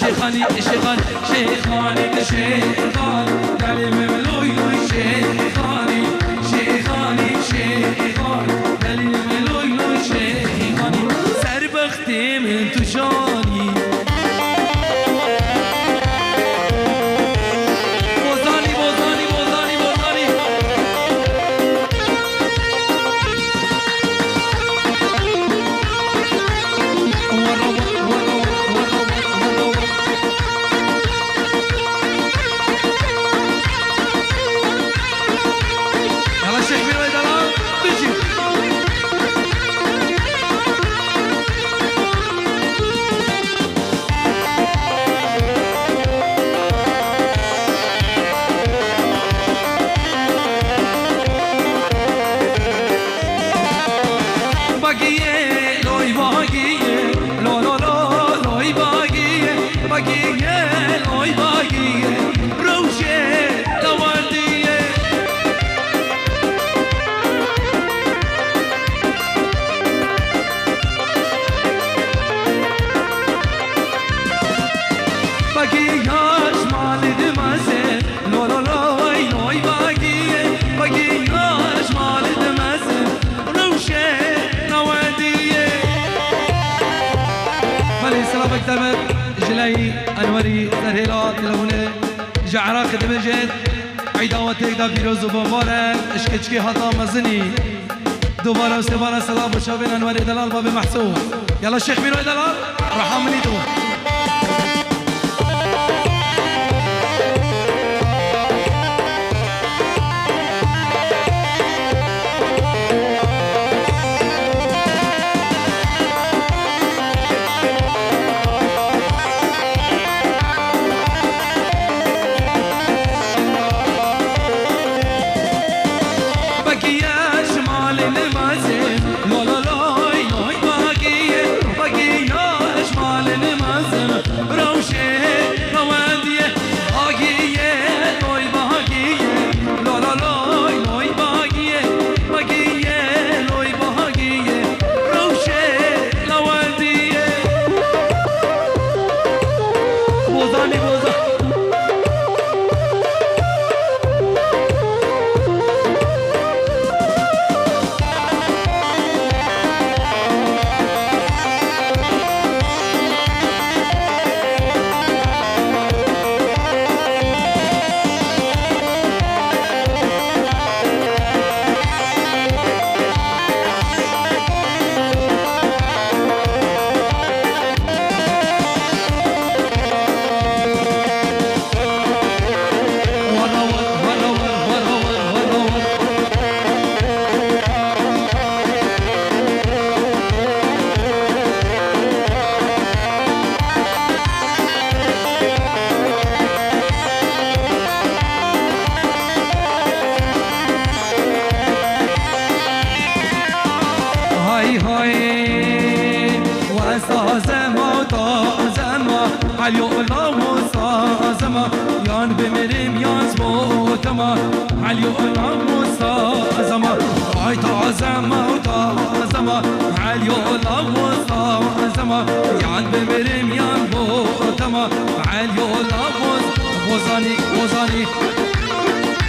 شيخاني شيخاني شيخاني شيخاني دلي ملوي لوي شيخاني شيخاني شيخاني دلي ملوي لوي شيخاني سر بختي من تجاني جلي انوري سرهلات لونه جعراق دمجد عيداوتك دا فيروز وبمبارك اشكشكي هطا مزني دوباره وسباره سلام وشابين انوري دلال باب محسوب يلا الشيخ ميرو دلال رحمني تو علي الله مستعظمة عيت عظمة وتعظمة علي الله مستعظمة يان بمرم يان بوتما علي الله بوزاني بوزاني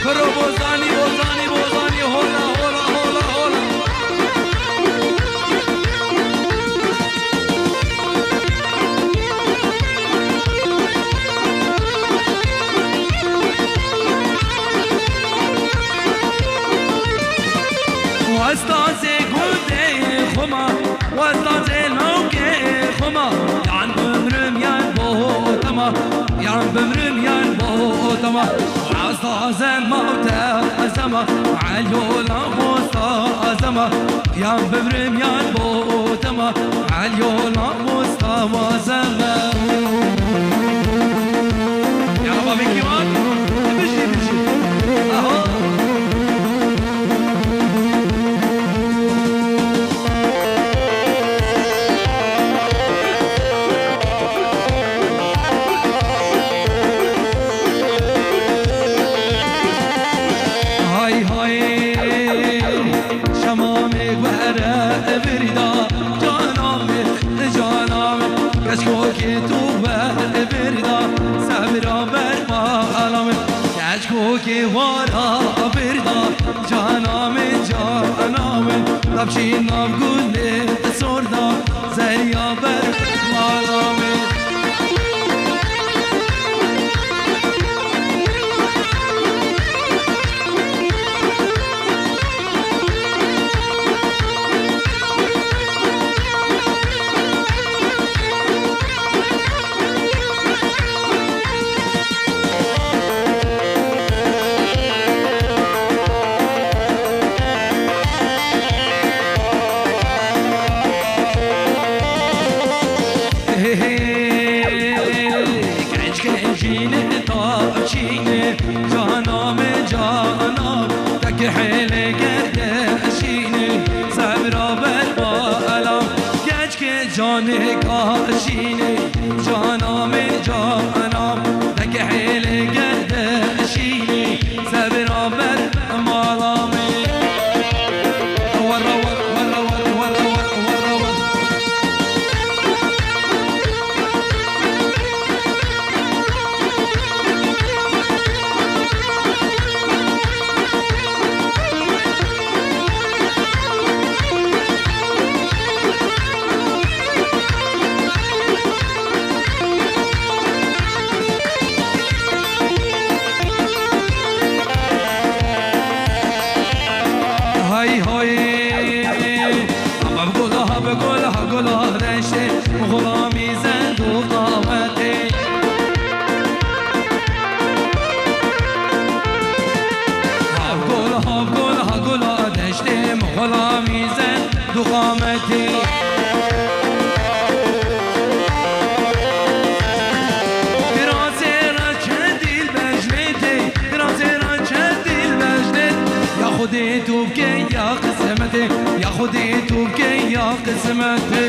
كرو بوزاني بوزاني بوزاني هولا هولا هولا هولا واستازي قودي خما واستازي نوكي خما يان بمرم يان بوتما يان بمرم يان بوتما واستازي موتا زما عليولا مستازما يان بمرم يان بوتما عليولا مستازما يا بابي كمان بشي بشي اهو چی ناف گله سردا زریا بر مالامه جان کاشینه جانام جانم دک حیل گردشینه صبر بر مالامه ورا ورا ورا ورا ورا ورا غلامی زند و قامته ها گل دشتم غلامی زند و قامته خودی تو که یا قسمته یا خودی تو که یا قسمته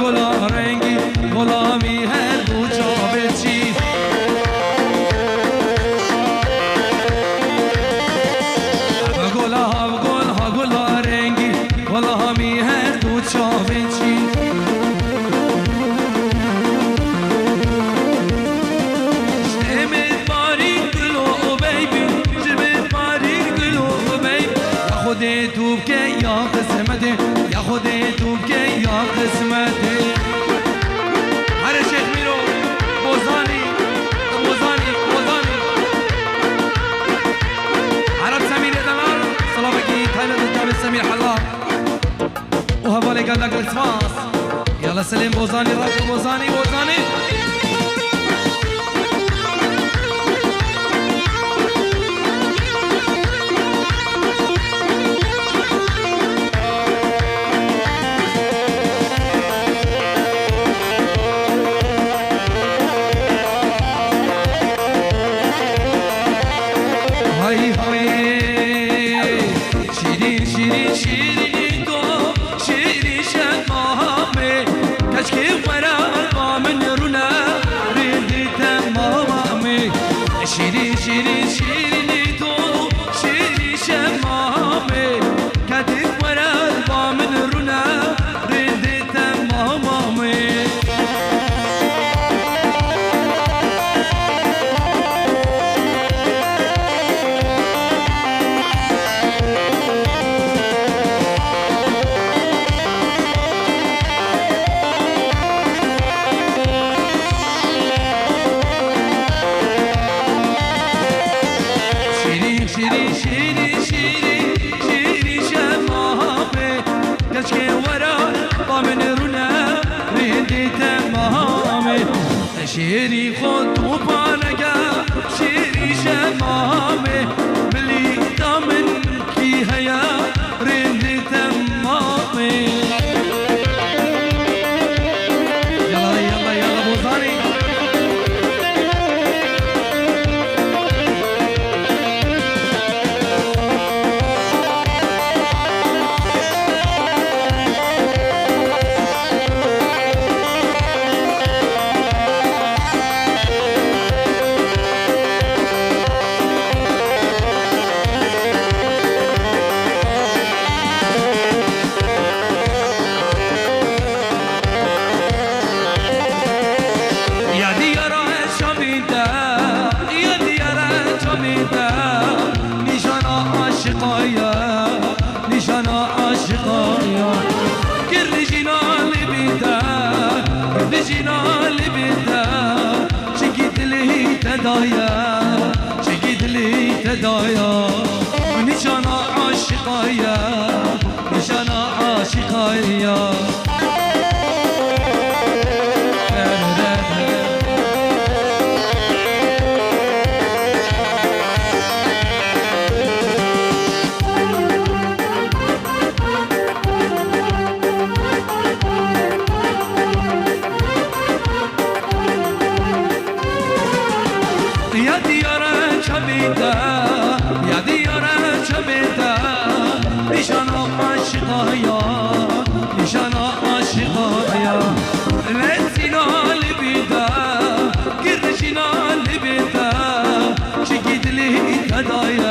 گلا رنگی غلامی هر دو جا بچی گلا رنگی غلامی هر دو جا بچی جمت باری گلو بیبی جمت باری گلو بیبی یا خودی تو که یا قسمته یا خودی تو که یا قسمته هر شیخ میرو بوزانی عرب سمير دلال صلابكي تايلند الدابل سمير حلاق وهفالي قال لك الاسماس يلا سليم بوزاني راكب بوزاني شیرین تو شیرین شد ماهمه کشکی ورا با من رونا ریدی تمامه شیرین تو شیرین شد ماهمه کشکی ورا با من رونا ریدی تمامه شیرین شمامه کشکی ورا با من رونا ریدی تمامه شیری خود تو پانگا شیرین شمامه ملی دامن کی هیا ریدی تمامه یلا بوزانی تدايا شقيد لي تدايا نشانا عاشقايا نشانا عاشقايا يا ديار شبيتا يا ديار شبيتا نشان عاشقايا نشان عاشقايا لسنا لبيتا كرشنا لبيتا شقيد لي تدايا